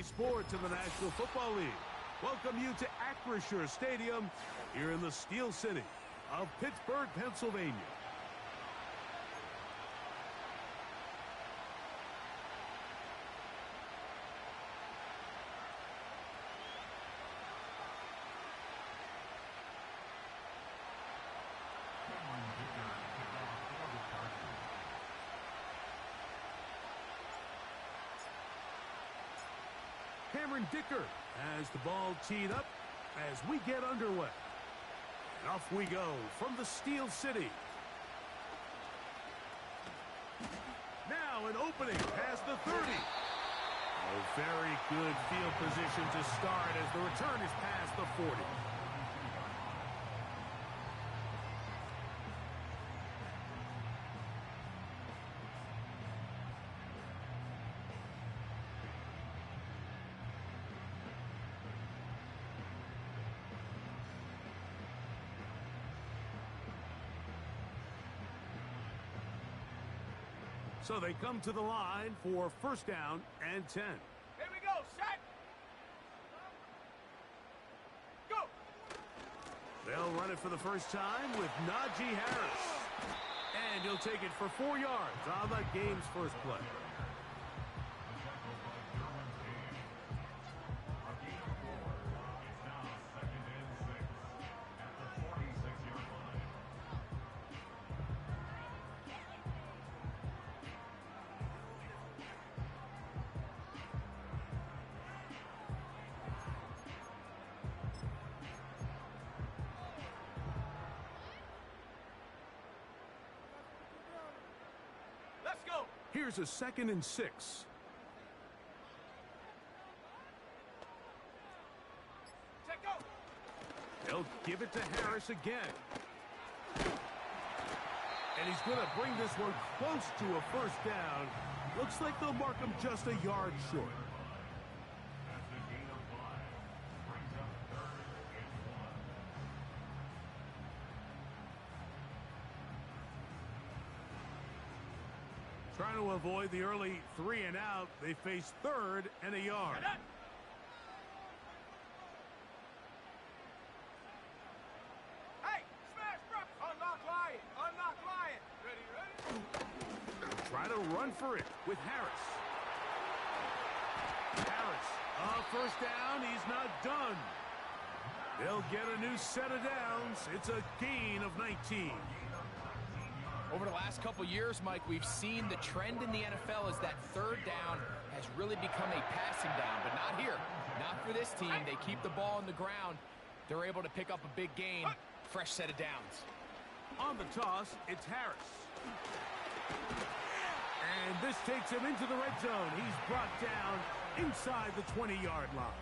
Sports in the National Football League welcome you to Acrisure Stadium here in the Steel City of Pittsburgh, Pennsylvania. Cameron Dicker has the ball teed up as we get underway. And off we go from the Steel City. Now an opening past the 30. Oh, very good field position to start as the return is past the 40. So they come to the line for first down and 10. Here we go, set. Go. They'll run it for the first time with Najee Harris. And he'll take it for 4 yards on the game's first play. Here's a 2nd and 6. They'll give it to Harris again. And he's going to bring this one close to a first down. Looks like they'll mark him just a yard short. Trying to avoid the early 3 and out, they face 3rd and a yard. Hey, smash, bro. Unlock Lion. Unlock Lion. Ready? Try to run for it with Harris. Harris, first down. He's not done. They'll get a new set of downs. It's a gain of 19. Over the last couple years, Mike, we've seen the trend in the NFL is that third down has really become a passing down, but not here. Not for this team. They keep the ball on the ground. They're able to pick up a big gain. Fresh set of downs. On the toss, it's Harris. And this takes him into the red zone. He's brought down inside the 20-yard line.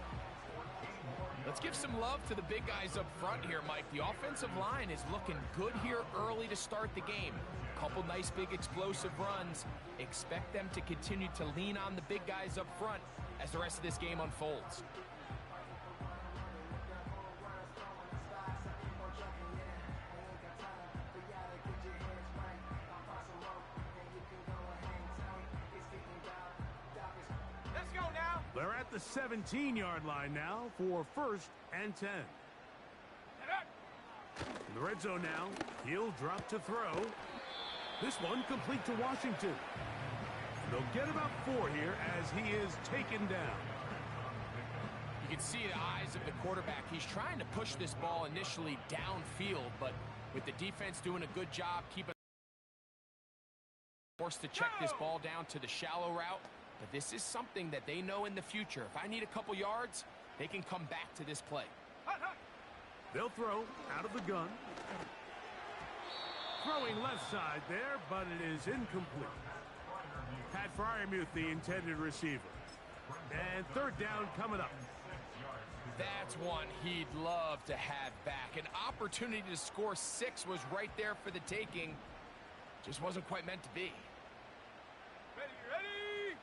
Let's give some love to the big guys up front here, Mike. The offensive line is looking good here early to start the game. Couple nice big explosive runs. Expect them to continue to lean on the big guys up front as the rest of this game unfolds. Let's go now. They're at the 17-yard line now for 1st and 10. In the red zone now, he'll drop to throw. This one complete to Washington. They'll get about 4 here as he is taken down. You can see the eyes of the quarterback. He's trying to push this ball initially downfield, but with the defense doing a good job keeping forced to check this ball down to the shallow route. But this is something that they know in the future. If I need a couple yards, they can come back to this play. They'll throw out of the gun. Throwing left side there, but it is incomplete. Pat Freiermuth, the intended receiver. And 3rd down coming up. That's one he'd love to have back. An opportunity to score 6 was right there for the taking. Just wasn't quite meant to be. Ready?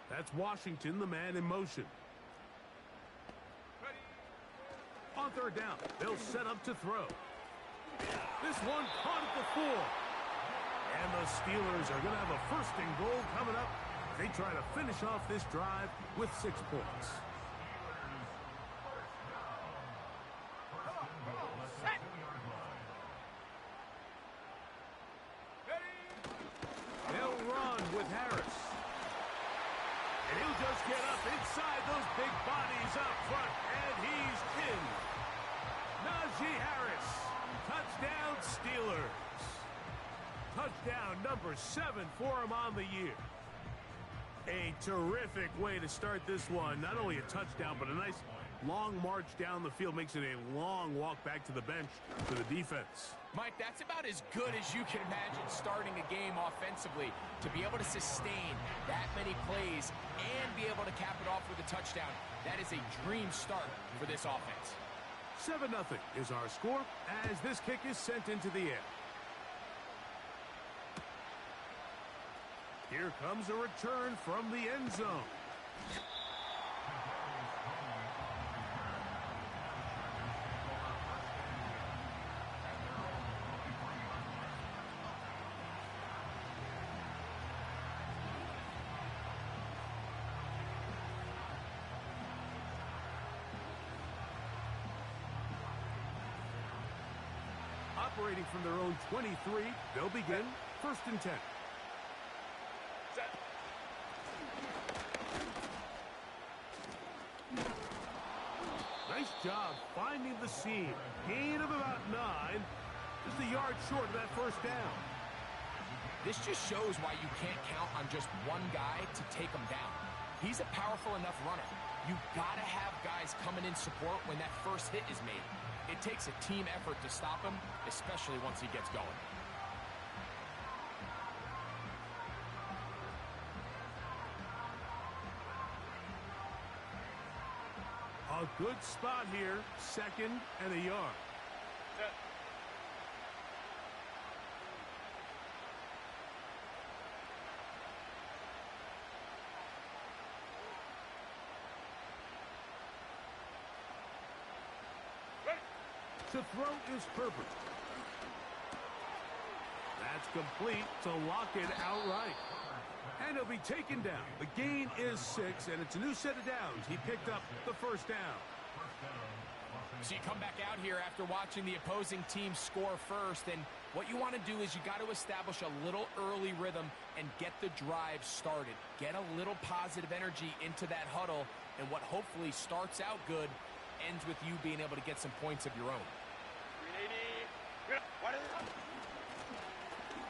That's Washington, the man in motion. On 3rd down, they'll set up to throw. This one caught at the 4. And the Steelers are going to have a first and goal coming up. They try to finish off this drive with 6 points. They'll run with Harris. And he'll just get up inside those big bodies up front. And he's in. Najee Harris. Touchdown Steelers. Touchdown number 7 for him on the year. A terrific way to start this one. Not only a touchdown, but a nice long march down the field. Makes it a long walk back to the bench for the defense. Mike, that's about as good as you can imagine starting a game offensively. To be able to sustain that many plays and be able to cap it off with a touchdown, that is a dream start for this offense. 7-0 is our score as this kick is sent into the air. Here comes a return from the end zone. Operating from their own 23, they'll begin 1st and 10. Nice job finding the seam. Gain of about 9. Just a yard short of that first down. This just shows why you can't count on just one guy to take him down. He's a powerful enough runner. You've got to have guys coming in support when that first hit is made. It takes a team effort to stop him, especially once he gets going. A good spot here, 2nd and a yard. To throw is Herbert. That's complete to lock it outright. And he'll be taken down. The gain is 6, and it's a new set of downs. He picked up the first down. So you come back out here after watching the opposing team score first, and what you want to do is you got to establish a little early rhythm and get the drive started. Get a little positive energy into that huddle, and what hopefully starts out good ends with you being able to get some points of your own.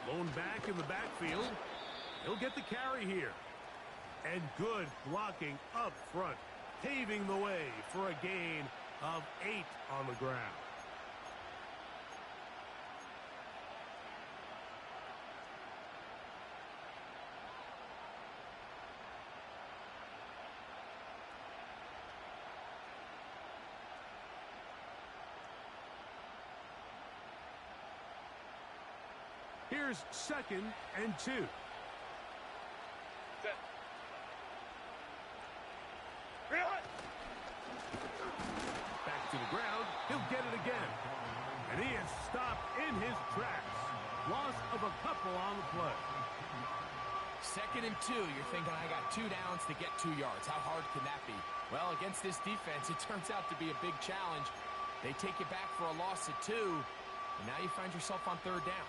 Blown back in the backfield. He'll get the carry here. And good blocking up front, paving the way for a gain of 8 on the ground. Here's 2nd and 2. Back to the ground. He'll get it again. And he is stopped in his tracks. Loss of a couple on the play. 2nd and 2. You're thinking, I got 2 downs to get 2 yards. How hard can that be? Well, against this defense, it turns out to be a big challenge. They take you back for a loss of 2, and now you find yourself on 3rd down.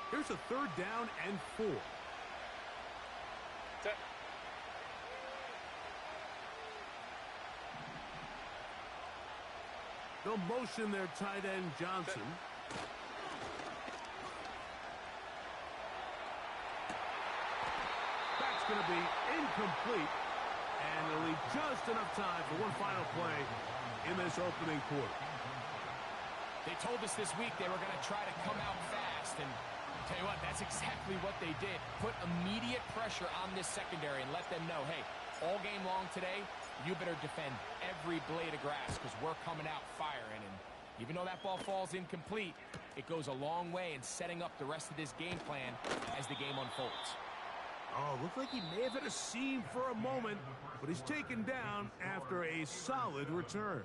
Here's a 3rd down and 4. They'll motion their tight end, Johnson. That's going to be incomplete. And it'll leave just enough time for one final play in this opening quarter. They told us this week they were going to try to come out fast, and tell you what, that's exactly what they did. Put immediate pressure on this secondary and let them know, hey, all game long today, you better defend every blade of grass because we're coming out firing. And even though that ball falls incomplete, it goes a long way in setting up the rest of this game plan as the game unfolds. Oh, looked like he may have hit a seam for a moment, but he's taken down after a solid return.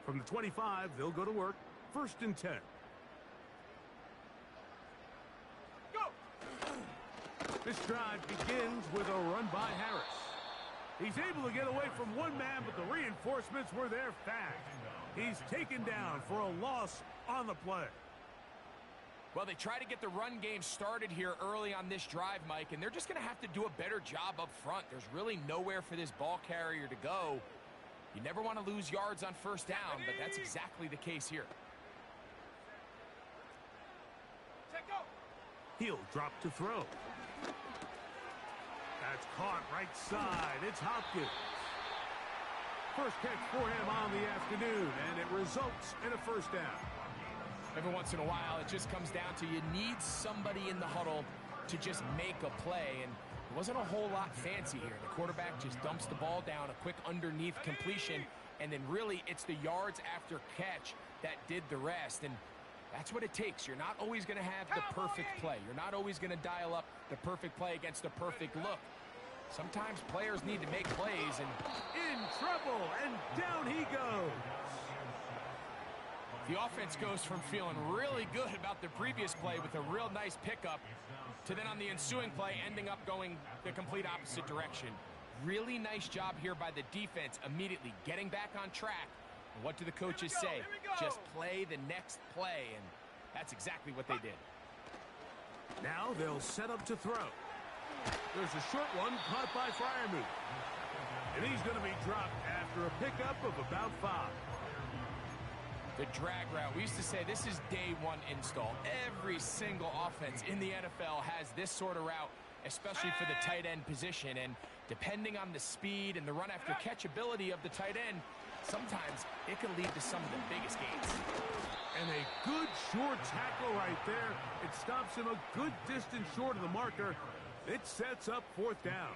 From the 25, they'll go to work. 1st and 10. Go! This drive begins with a run by Harris. He's able to get away from one man, but the reinforcements were there fast. He's taken down for a loss on the play. Well, they try to get the run game started here early on this drive, Mike, and they're just going to have to do a better job up front. There's really nowhere for this ball carrier to go. You never want to lose yards on 1st down, but that's exactly the case here. Check go. He'll drop to throw. That's caught right side. It's Hopkins. First catch for him on the afternoon, and it results in a 1st down. Every once in a while, it just comes down to you need somebody in the huddle to just make a play, and it wasn't a whole lot fancy here. The quarterback just dumps the ball down, a quick underneath completion, and then really it's the yards after catch that did the rest, and that's what it takes. You're not always going to have the perfect play. You're not always going to dial up the perfect play against the perfect look. Sometimes players need to make plays, and in trouble, and down he goes. The offense goes from feeling really good about the previous play with a real nice pickup to then on the ensuing play ending up going the complete opposite direction. Really nice job here by the defense immediately getting back on track. And what do the coaches say? Just play the next play, and that's exactly what they did. Now they'll set up to throw. There's a short one caught by Freiermuth. And he's going to be dropped after a pickup of about 5. The drag route. We used to say this is day one install. Every single offense in the NFL has this sort of route, especially for the tight end position. And depending on the speed and the run after catch ability of the tight end, sometimes it can lead to some of the biggest gains. And a good short tackle right there. It stops him a good distance short of the marker. It sets up 4th down.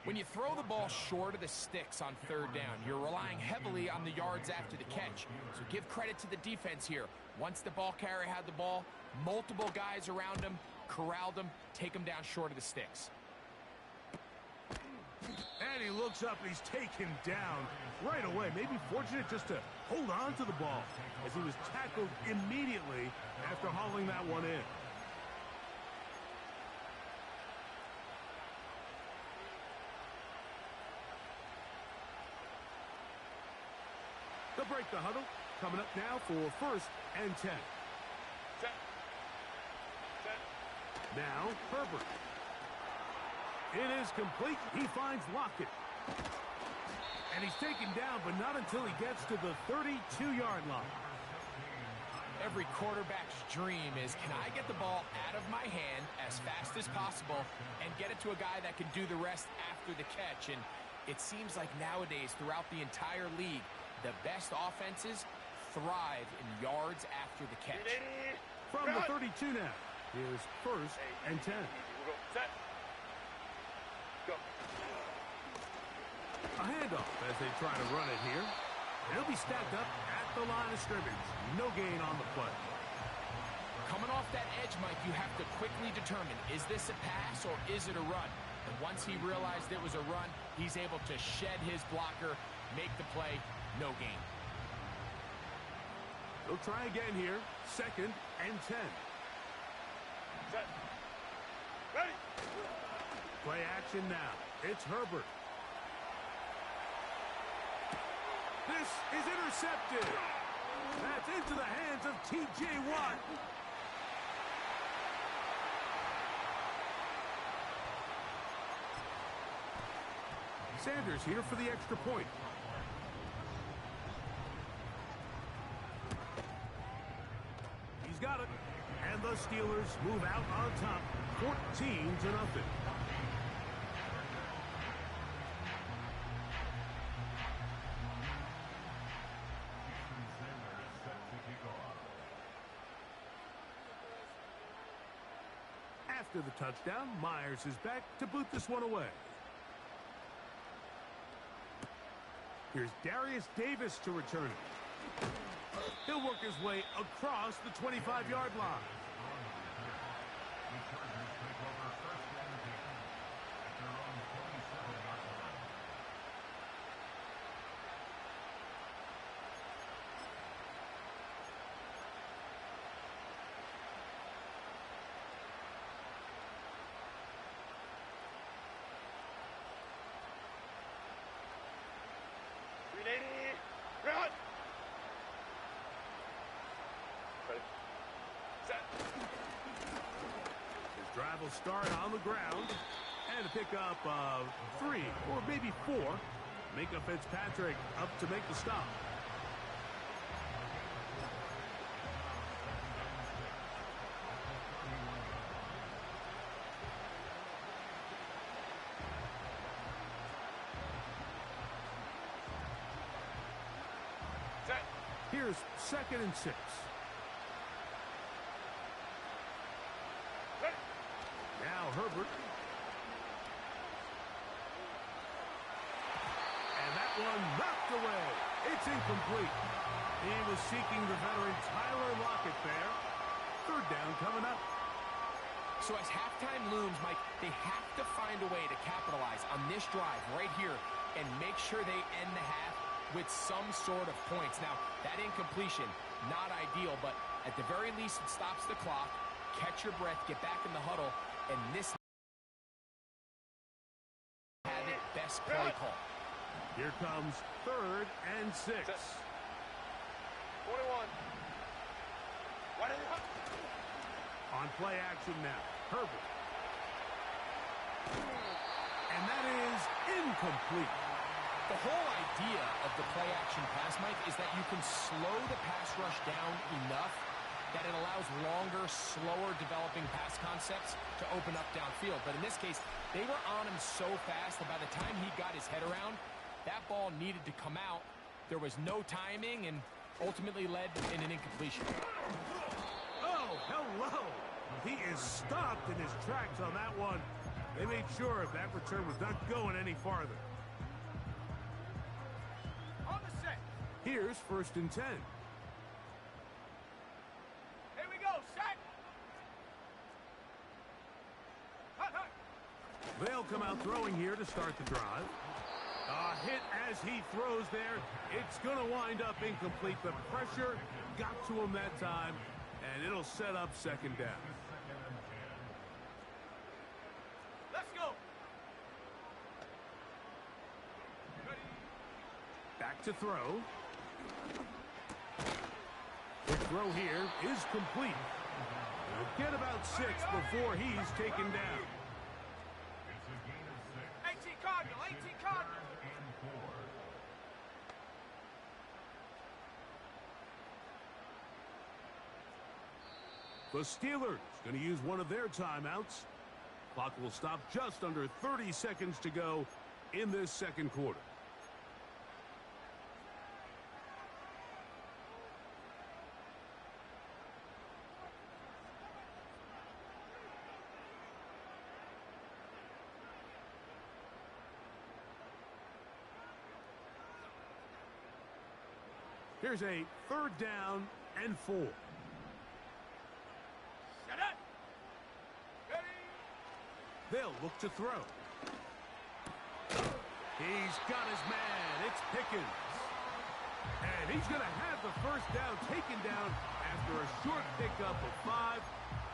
When you throw the ball short of the sticks on 3rd down, you're relying heavily on the yards after the catch. So give credit to the defense here. Once the ball carrier had the ball, multiple guys around him, corralled him, take him down short of the sticks. And he looks up and he's taken down right away. Maybe fortunate just to hold on to the ball as he was tackled immediately after hauling that one in. They'll break the huddle. Coming up now for 1st and 10. Set. Now, Herbert. It is complete. He finds Lockett. And he's taken down, but not until he gets to the 32-yard line. Every quarterback's dream is, can I get the ball out of my hand as fast as possible and get it to a guy that can do the rest after the catch? And it seems like nowadays, throughout the entire league, the best offenses thrive in yards after the catch. From the 32 now, here's 1st and 10. Set. Go. A handoff as they try to run it here. They'll be stacked up at the line of scrimmage. No gain on the play. Coming off that edge, Mike, you have to quickly determine, is this a pass or is it a run? And once he realized it was a run, he's able to shed his blocker, make the play, no gain. They'll try again here. 2nd and 10. Set. Ready. Play action now. It's Herbert. This is intercepted. That's into the hands of T.J. Watt. Sanders here for the extra point. He's got it. And the Steelers move out on top, 14-0. After the touchdown, Myers is back to boot this one away. Here's Darius Davis to return it. He'll work his way across the 25-yard line. Run! Ready. Set. His drive will start on the ground. And a pickup of 3 or maybe 4. Minkah Fitzpatrick up to make the stop. Set. Here's 2nd and 6. Ready. Now Herbert. And that one knocked away. It's incomplete. He was seeking the veteran Tyler Lockett there. 3rd down coming up. So as halftime looms, Mike, they have to find a way to capitalize on this drive right here and make sure they end the half with some sort of points. Now, that incompletion, not ideal, but at the very least, it stops the clock. Catch your breath, get back in the huddle, and this have it best play call. Here comes 3rd and 6. 21. What is it? On play action now. Herbert. And that is incomplete. The whole idea of the play-action pass, Mike, is that you can slow the pass rush down enough that it allows longer, slower developing pass concepts to open up downfield. But in this case, they were on him so fast that by the time he got his head around, that ball needed to come out. There was no timing and ultimately led in an incompletion. Oh, hello. He is stopped in his tracks on that one. They made sure that return was not going any farther. On the set. Here's 1st and 10. Here we go. Set. Hut, hut. They'll come out throwing here to start the drive. A hit as he throws there. It's going to wind up incomplete. The pressure got to him that time, and it'll set up 2nd down. Let's go. Ready. Back to throw. The throw here is complete. He'll get about 6 before he's taken down. 18 Cardinal. 18 Cardinal. The Steelers going to use one of their timeouts. Clock will stop just under 30 seconds to go in this 2nd quarter. Here's a 3rd down and 4. Set up. Ready. They'll look to throw. He's got his man. It's Pickens. And he's going to have the 1st down taken down after a short pickup of 5,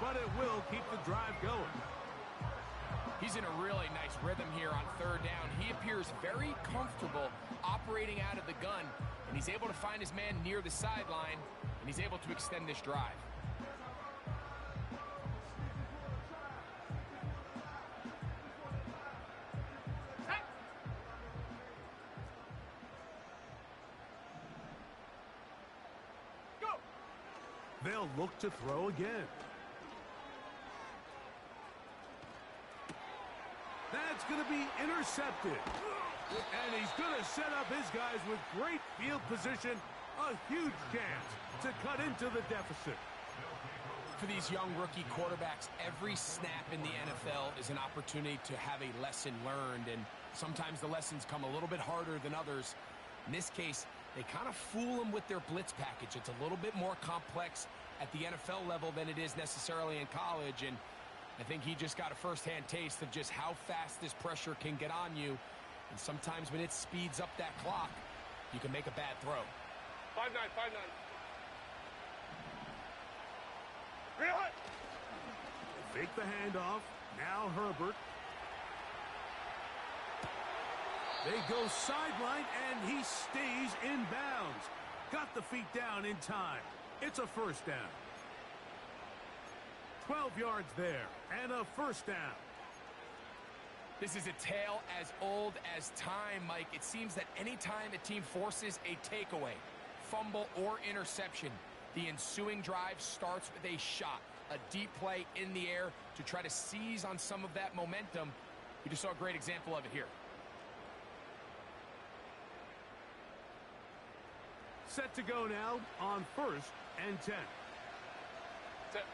but it will keep the drive going. He's in a really nice rhythm here on 3rd down. He appears very comfortable operating out of the gun, and he's able to find his man near the sideline, and he's able to extend this drive. Set. Go. They'll look to throw again. That's going to be intercepted. And he's going to set up his guys with great field position. A huge chance to cut into the deficit. For these young rookie quarterbacks, every snap in the NFL is an opportunity to have a lesson learned, and sometimes the lessons come a little bit harder than others. In this case, they kind of fool them with their blitz package. It's a little bit more complex at the NFL level than it is necessarily in college, and I think he just got a first-hand taste of just how fast this pressure can get on you. And sometimes when it speeds up that clock, you can make a bad throw. 5-9, 5-9. Really? Fake the handoff. Now Herbert. They go sideline, and he stays in bounds. Got the feet down in time. It's a first down. 12 yards there, and a first down. This is a tale as old as time, Mike. It seems that anytime a team forces a takeaway, fumble, or interception, the ensuing drive starts with a shot, a deep play in the air to try to seize on some of that momentum. We just saw a great example of it here. Set to go now on 1st and 10. Set.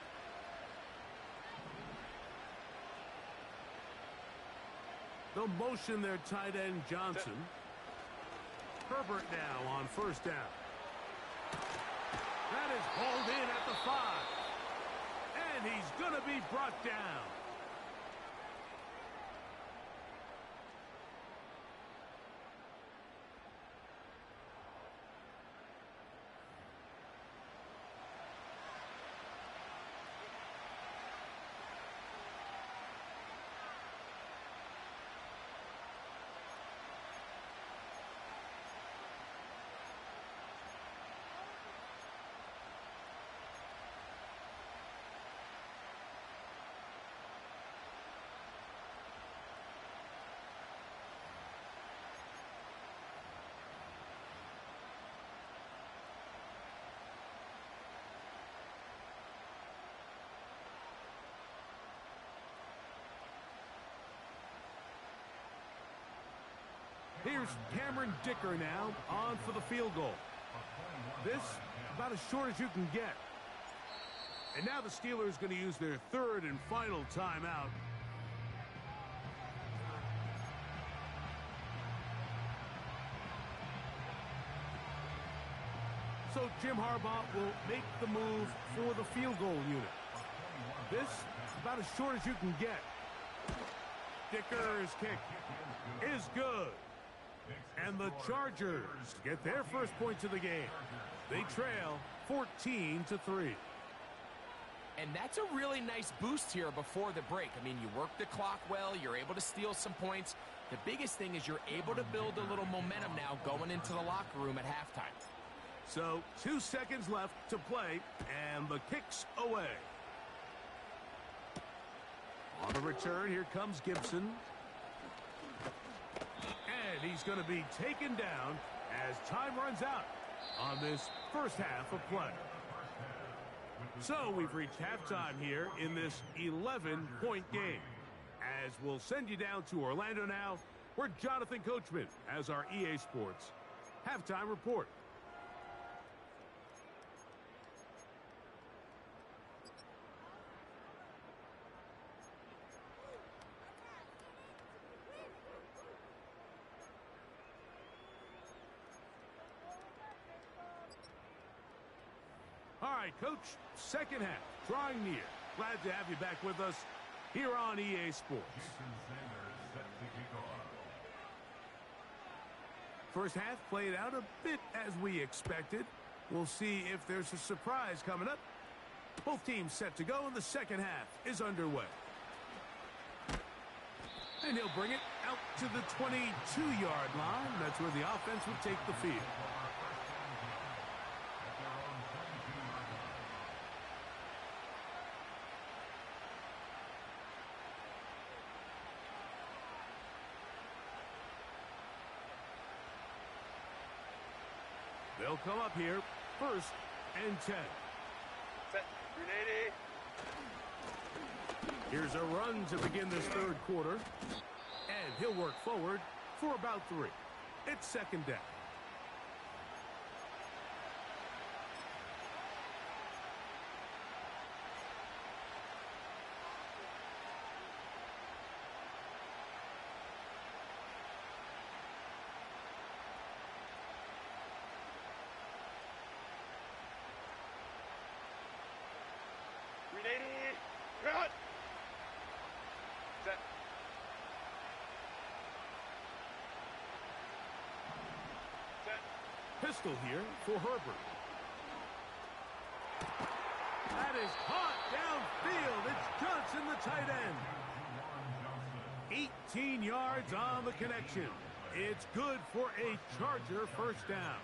They'll motion their tight end Johnson. Herbert now on 1st down. That is hauled in at the 5. And he's going to be brought down. Here's Cameron Dicker now on for the field goal. This about as short as you can get. And now the Steelers going to use their 3rd and final timeout. So Jim Harbaugh will make the move for the field goal unit. This about as short as you can get. Dicker's kick is good. And the Chargers get their first points of the game. They trail 14-3. And that's a really nice boost here before the break. I mean, you work the clock well. You're able to steal some points. The biggest thing is you're able to build a little momentum now going into the locker room at halftime. So 2 seconds left to play, and the kick's away. On the return, here comes Gibson. And he's going to be taken down as time runs out on this first half of play. So we've reached halftime here in this 11-point game. As we'll send you down to Orlando now, where Jonathan Coachman has our EA Sports halftime report. All right, Coach, second half, drawing near. Glad to have you back with us here on EA Sports. First half played out a bit as we expected. We'll see if there's a surprise coming up. Both teams set to go, and the second half is underway. And he'll bring it out to the 22-yard line. That's where the offense would take the field. They'll come up here, 1st and 10. Set. 380. Here's a run to begin this third quarter. He'll work forward for about 3. It's second down. Cut. Set. Set. Pistol here for Herbert. That is caught downfield. It's Johnson, the tight end. 18 yards on the connection. It's good for a Charger first down.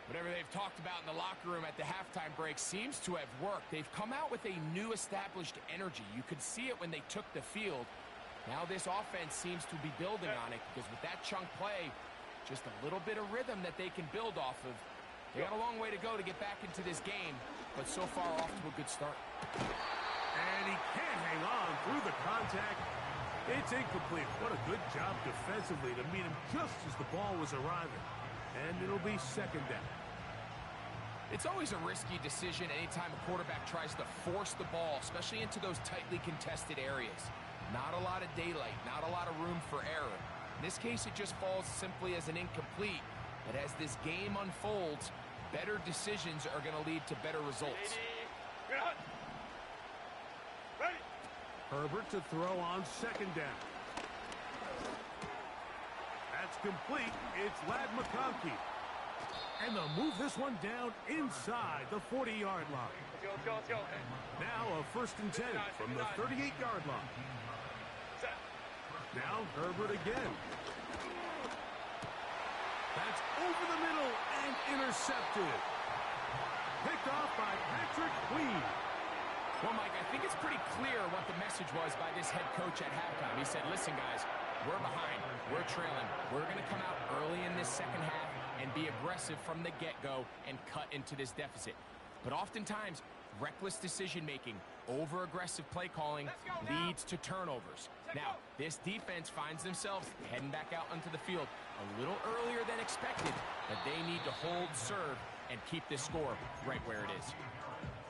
Whatever they've talked about in the locker room at the halftime break seems to have worked. They've come out with a new established energy. You could see it when they took the field. Now this offense seems to be building on it because with that chunk play, just a little bit of rhythm that they can build off of. They got a long way to go to get back into this game, but so far off to a good start. And he can't hang on through the contact. It's incomplete. What a good job defensively to meet him just as the ball was arriving. And it'll be second down. It's always a risky decision anytime a quarterback tries to force the ball, especially into those tightly contested areas. Not a lot of daylight, not a lot of room for error. In this case, it just falls simply as an incomplete. But as this game unfolds, better decisions are going to lead to better results. Ready. Herbert to throw on second down. That's complete. It's Ladd McConkey. And they'll move this one down inside the 40-yard line. Let's go, let's go, let's go. Now a 1st and 10 from the 38-yard line. Set. Now Herbert again. That's over the middle and intercepted. Picked off by Patrick Queen. Well, Mike, I think it's pretty clear what the message was by this head coach at halftime. He said, listen, guys, we're behind. We're trailing. We're going to come out early in this second half and be aggressive from the get-go and cut into this deficit. But oftentimes, reckless decision-making, over-aggressive play calling leads to turnovers. Now, this defense finds themselves heading back out onto the field a little earlier than expected, but they need to hold serve and keep this score right where it is.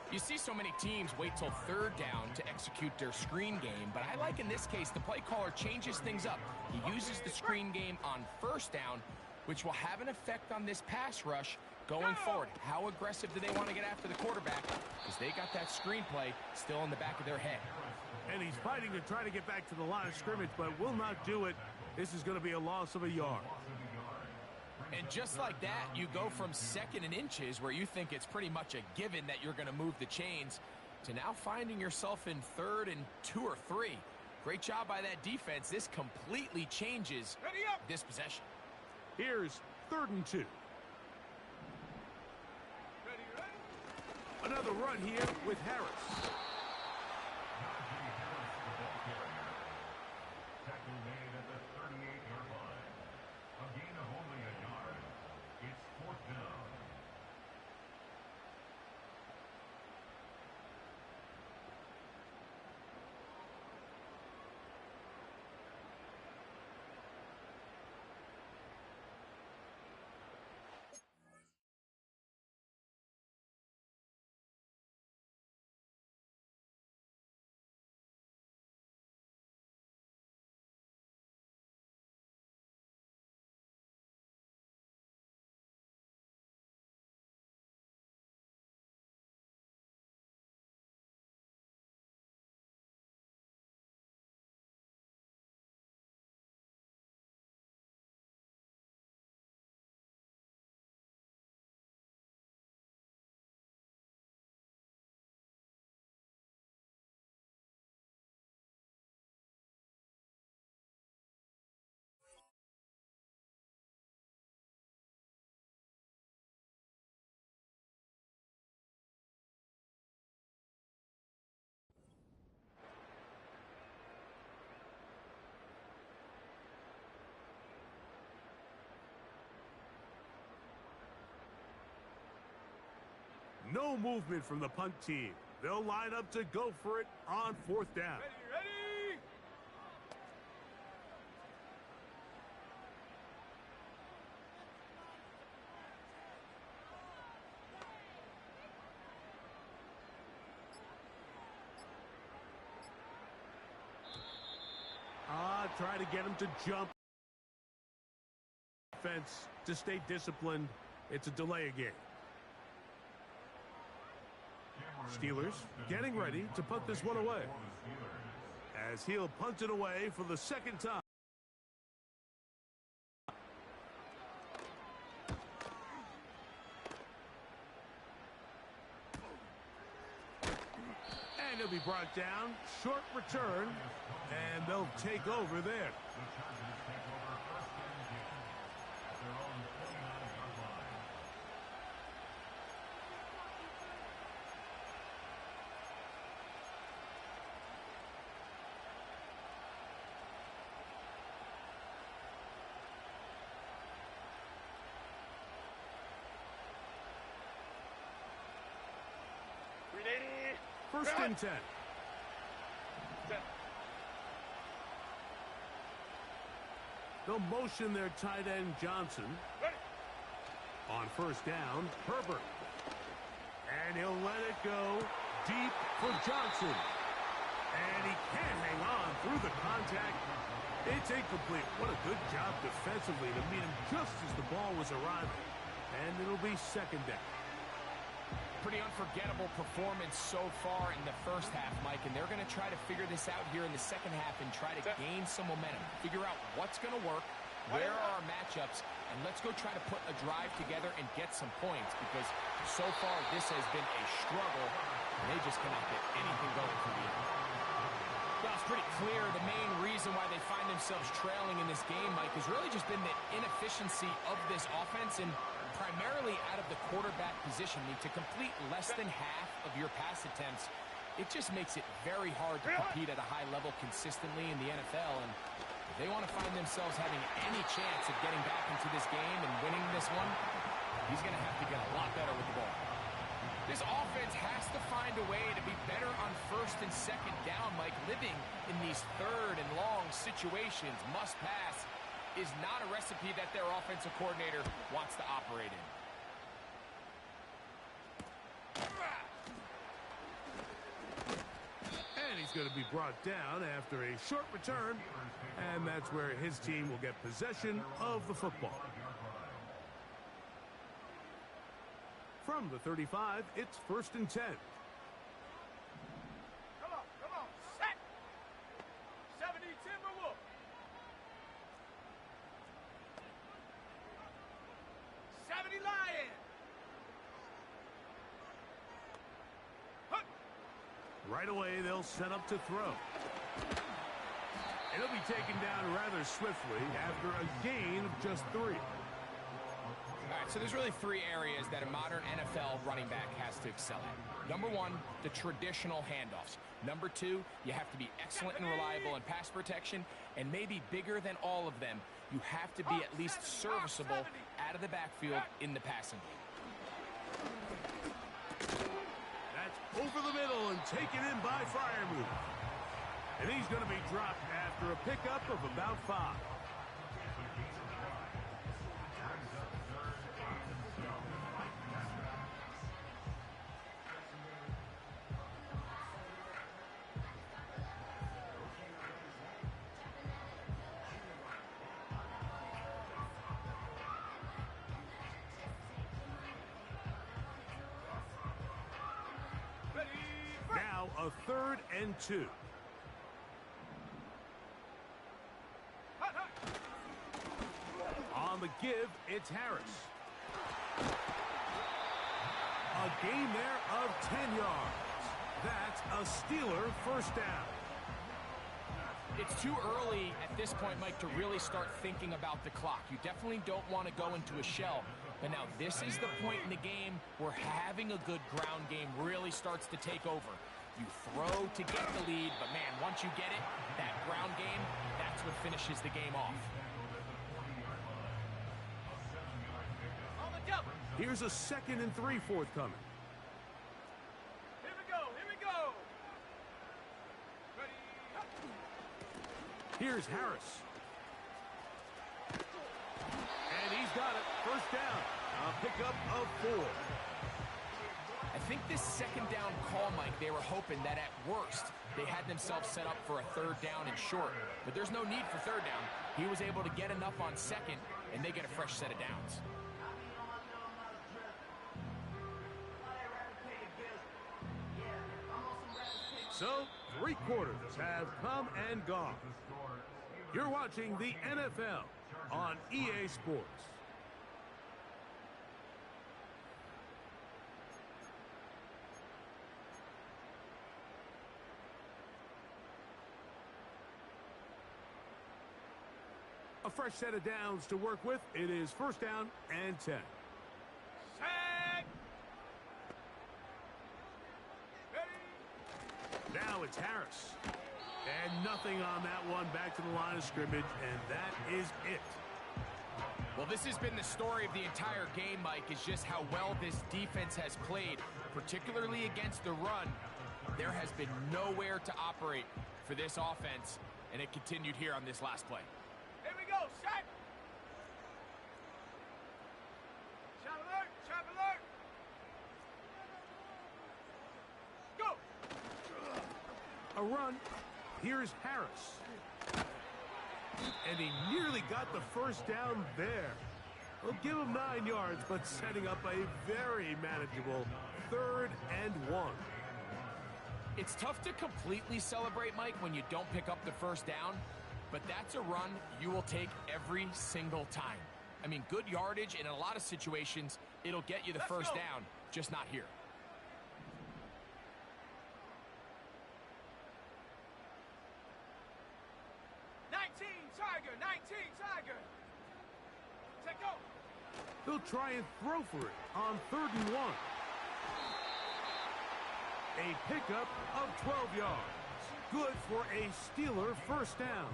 You see so many teams wait till third down to execute their screen game, but I like in this case the play caller changes things up. He uses the screen game on first down, which will have an effect on this pass rush going forward. How aggressive do they want to get after the quarterback? Because they got that screen play still in the back of their head. And he's fighting to try to get back to the line of scrimmage, but will not do it. This is going to be a loss of a yard. And just like that, you go from second and inches, where you think it's pretty much a given that you're going to move the chains, to now finding yourself in 3rd and 2 or 3. Great job by that defense. This completely changes this possession. Here's 3rd and 2. Another run here with Harris. No movement from the punt team. They'll line up to go for it on 4th down. Ready, ready. try to get him to jump. Defense to stay disciplined. It's a delay game. Steelers getting ready to punt this one away. As he'll punt it away for the second time. And he'll be brought down. Short return. And they'll take over there. First and 10. They'll motion their tight end Johnson. On first down, Herbert. And he'll let it go deep for Johnson. And he can't hang on through the contact. It's incomplete. What a good job defensively to meet him just as the ball was arriving. And it'll be second down. Pretty unforgettable performance so far in the first half, Mike, and they're going to try to figure this out here in the second half and try to gain some momentum, figure out what's going to work, where are our matchups, and let's go try to put a drive together and get some points, because so far this has been a struggle, and they just cannot get anything going for the end. Well, it's pretty clear the main reason why they find themselves trailing in this game, Mike, has really just been the inefficiency of this offense, and primarily out of the quarterback position. To complete less than half of your pass attempts, it just makes it very hard to compete at a high level consistently in the NFL. And if they want to find themselves having any chance of getting back into this game and winning this one, he's going to have to get a lot better with the ball. This offense has to find a way to be better on first and second down, Mike. Living in these third and long situations, must pass, is not a recipe that their offensive coordinator wants to operate in. And he's going to be brought down after a short return, and that's where his team will get possession of the football. From the 35, it's first and 10. Come on, set! 70 Timberwolves! 70 Lions! Right away, they'll set up to throw. It'll be taken down rather swiftly after a gain of just 3. All right, so there's really 3 areas that a modern NFL running back has to excel at. Number 1, the traditional handoffs. Number 2, you have to be excellent and reliable in pass protection. And maybe bigger than all of them, you have to be at least serviceable out of the backfield in the passing game. That's over the middle and taken in by Freiermuth. And he's going to be dropped after a pickup of about 5. Now a 3rd and 2. On the give, it's Harris. A gain there of 10 yards. That's a Steeler first down. It's too early at this point, Mike, to really start thinking about the clock. You definitely don't want to go into a shell. But now this is the point in the game where having a good ground game really starts to take over. You throw to get the lead, but man, once you get it, that ground game, that's what finishes the game off. On the double. Here's a 2nd and 3 forthcoming. Here we go. Ready. Here's Harris. And he's got it. First down. A pickup of 4. I think this second down call, Mike, they were hoping that at worst they had themselves set up for a third down and short. But there's no need for third down. He was able to get enough on second, and they get a fresh set of downs. So, 3 quarters have come and gone. You're watching the NFL on EA Sports. A fresh set of downs to work with. It is first down and 10. Set. Ready. Now it's Harris. And nothing on that one. Back to the line of scrimmage, and that is it. Well, this has been the story of the entire game, Mike, is just how well this defense has played, particularly against the run. There has been nowhere to operate for this offense, and it continued here on this last play. Here we go, set. Shot alert, shot alert. Go. A run. Here's Harris. And he nearly got the first down there. We'll give him 9 yards, but setting up a very manageable 3rd and 1. It's tough to completely celebrate, Mike, when you don't pick up the first down, but that's a run you will take every single time. I mean, good yardage, and in a lot of situations, it'll get you the first down, just not here. Tiger, 19, Tiger. Take go. He'll try and throw for it on 3rd and 1. A pickup of 12 yards. Good for a Steeler first down.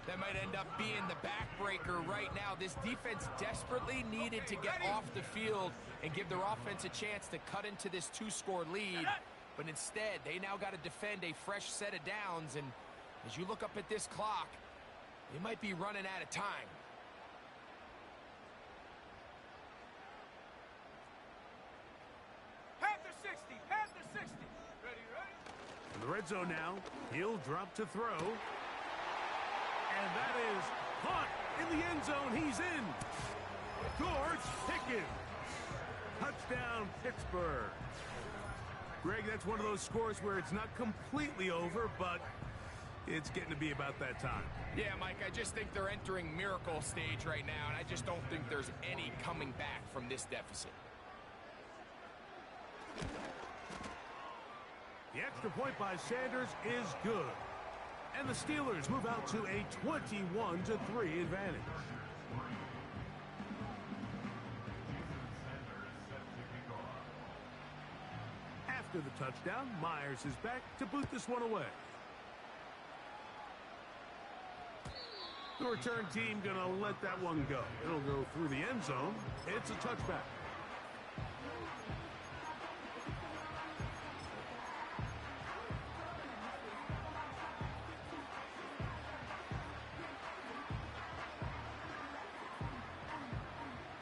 That might end up being the backbreaker right now. This defense desperately needed to get off the field and give their offense a chance to cut into this 2-score lead. But instead, they now got to defend a fresh set of downs, and as you look up at this clock, they might be running out of time. Panther 60, Panther 60. Ready, ready. In the red zone now, he'll drop to throw. And that is caught in the end zone. He's in. George Pickens. Touchdown, Pittsburgh. Greg, that's one of those scores where it's not completely over, but it's getting to be about that time. Yeah, Mike, I just think they're entering miracle stage right now, and I just don't think there's any coming back from this deficit. The extra point by Sanders is good. And the Steelers move out to a 21-3 advantage. After the touchdown, Myers is back to boot this one away. The return team going to let that one go. It'll go through the end zone. It's a touchback.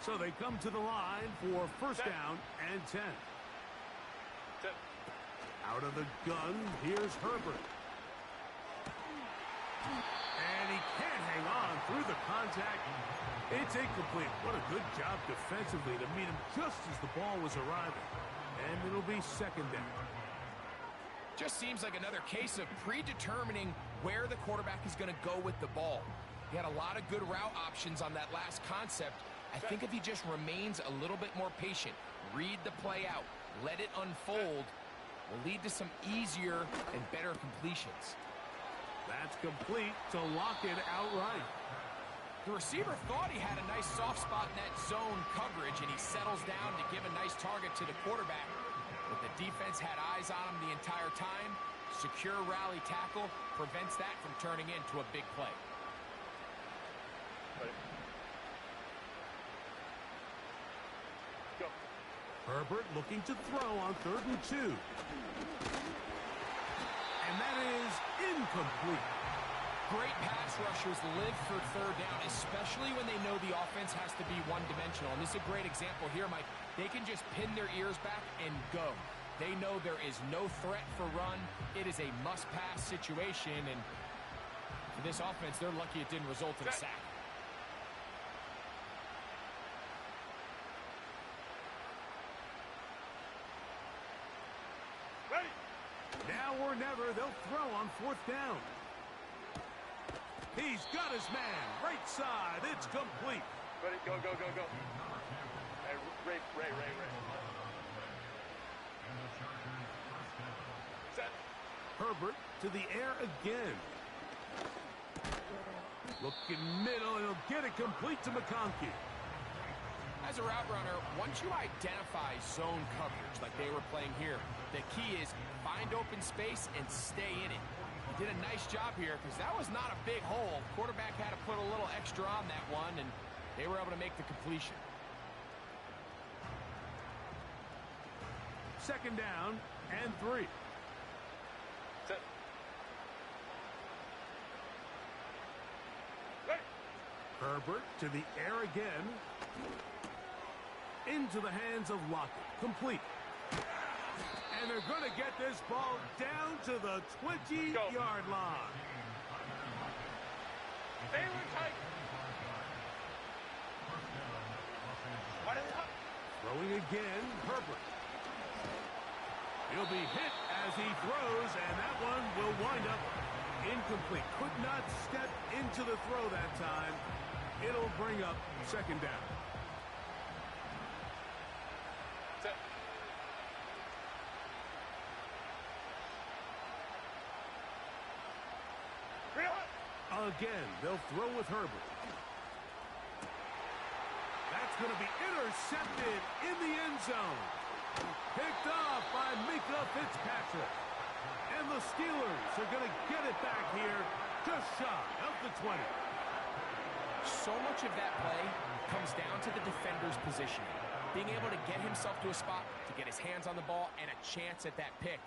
So they come to the line for first down and 10. Out of the gun, here's Herbert. And he can't hang on through the contact. It's incomplete. What a good job defensively to meet him just as the ball was arriving. And it'll be second down. Just seems like another case of predetermining where the quarterback is going to go with the ball. He had a lot of good route options on that last concept. I think if he just remains a little bit more patient, read the play out, let it unfold, will lead to some easier and better completions. That's complete to lock it outright. The receiver thought he had a nice soft spot in that zone coverage, and he settles down to give a nice target to the quarterback. But the defense had eyes on him the entire time. Secure rally tackle prevents that from turning into a big play. Herbert looking to throw on 3rd and 2. And that is incomplete. Great pass rushers live for third down, especially when they know the offense has to be one-dimensional. And this is a great example here, Mike. They can just pin their ears back and go. They know there is no threat for run. It is a must-pass situation, and for this offense, they're lucky it didn't result in a sack. Ready. Now or never, they'll throw on 4th down. He's got his man. Right side. It's complete. Ready, go, go, go, go. Hey, Ray. Set. Herbert to the air again. Looking middle, and he'll get it complete to McConkey. As a route runner, once you identify zone coverage like they were playing here, the key is find open space and stay in it. He did a nice job here because that was not a big hole. Quarterback had to put a little extra on that one, and they were able to make the completion. 2nd down and 3. Set. Ready. Herbert to the air again. Into the hands of Lockett. Complete. And they're going to get this ball down to the 20-yard line. Taylor tight. Throwing again, Herbert. He'll be hit as he throws, and that one will wind up incomplete. Could not step into the throw that time. It'll bring up 2nd down. Set. Again, they'll throw with Herbert. That's going to be intercepted in the end zone. Picked off by Minkah Fitzpatrick. And the Steelers are going to get it back here just shy of the 20. So much of that play comes down to the defender's positioning. Being able to get himself to a spot, to get his hands on the ball, and a chance at that pick.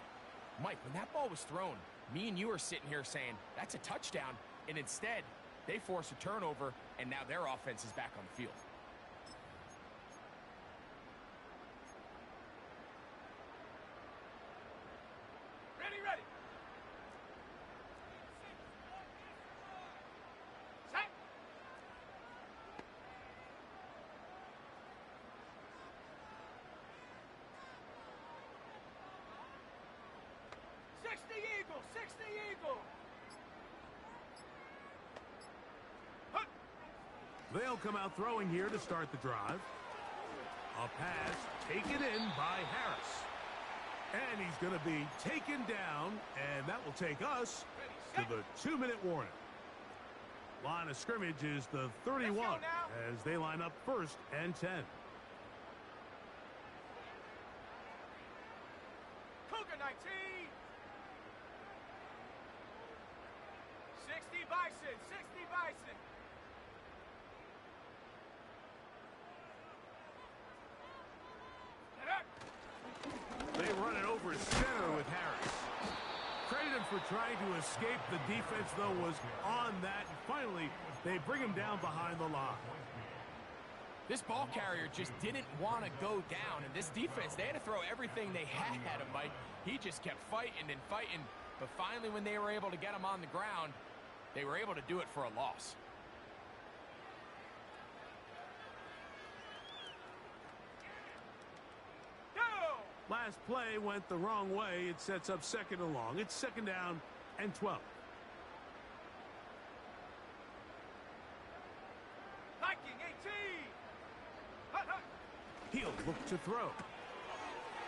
Mike, when that ball was thrown, me and you are sitting here saying, that's a touchdown. And instead, they force a turnover, and now their offense is back on the field. Ready. Set. Sixty Eagle. They'll come out throwing here to start the drive. A pass taken in by Harris. And he's going to be taken down, and that will take us to the 2-minute warning. Line of scrimmage is the 31 as they line up 1st and 10. Cougar 19. 60 Bison. They run it over center with Harris. Credit him for trying to escape. The defense, though, was on that. And finally, they bring him down behind the line. This ball carrier just didn't want to go down. And this defense, they had to throw everything they had at him, Mike. He just kept fighting and fighting. But finally, when they were able to get him on the ground, they were able to do it for a loss. Last play went the wrong way. It sets up 2nd and long. It's 2nd down and 12. Viking 18. He'll look to throw.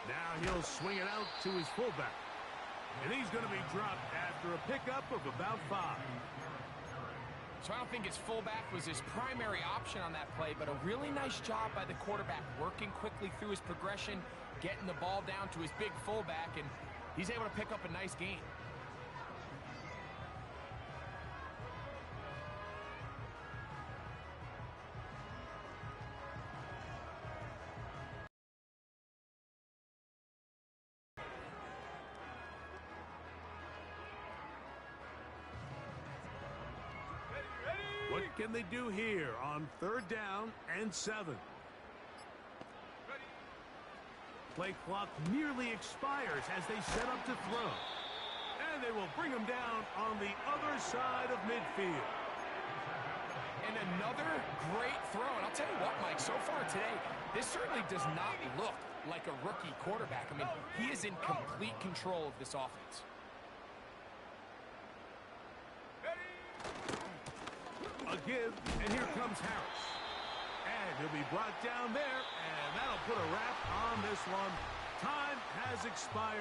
Now he'll swing it out to his fullback. And he's going to be dropped after a pickup of about 5. So I don't think his fullback was his primary option on that play, but a really nice job by the quarterback working quickly through his progression, getting the ball down to his big fullback, and he's able to pick up a nice gain. What can they do here on 3rd down and 7? Ready. Play clock nearly expires as they set up to throw. And they will bring him down on the other side of midfield. And another great throw. And I'll tell you what, Mike, so far today, this certainly does not look like a rookie quarterback. I mean, he is in complete control of this offense. A give, and here comes Harris. And he'll be brought down there, and that'll put a wrap on this one. Time has expired.